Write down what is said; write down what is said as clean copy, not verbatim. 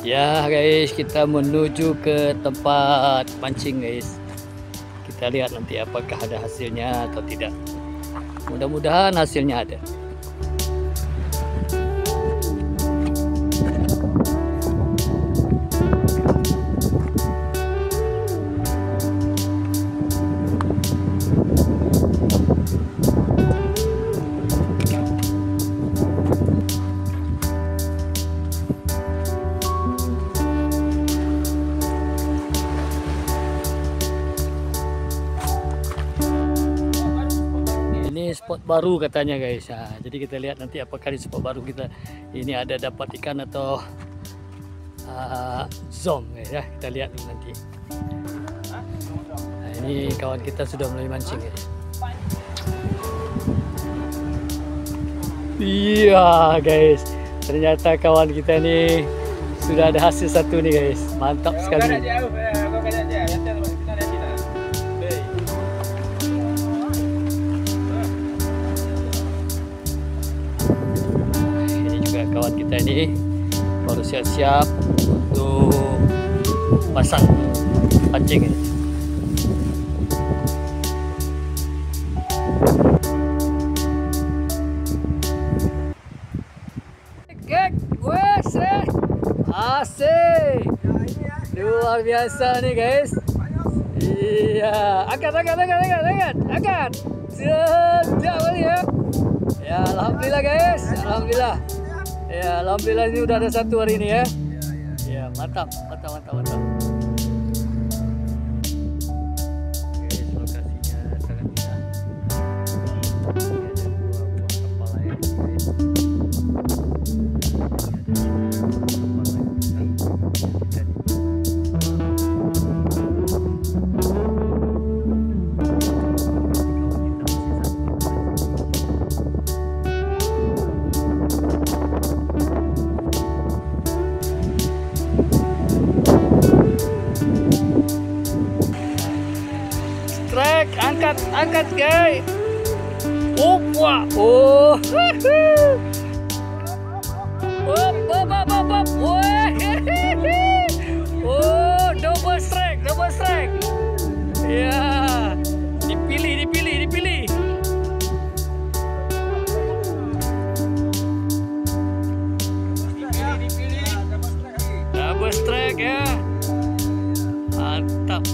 Ya guys, kita menuju ke tempat mancing guys. Kita lihat nanti apakah ada hasilnya atau tidak. Mudah-mudahan hasilnya ada. Spot baru katanya guys. Nah, jadi kita lihat nanti apakah di spot baru kita ini ada dapat ikan atau zom guys ya. Kita lihat dulu nanti. Nah, ini kawan kita sudah mulai mancing guys. Iya guys, ternyata kawan kita nih sudah ada hasil satu nih guys. Mantap sekali. Kawan kita ini baru siap-siap untuk pasang pancing ini. Asik, luar biasa nih guys. Iya, angkat. Sedap kali ya. Ya, alhamdulillah guys, alhamdulillah. Ya, alhamdulillah ini udah ada satu hari ini ya. Ya, mantap. Guys, lokasinya sangat indah. Ini ada dua buah kapal layar guys. Angkat guys. Wah. Oh. Oh, double strike. Ya. Dipilih. Double strike ya. Mantap.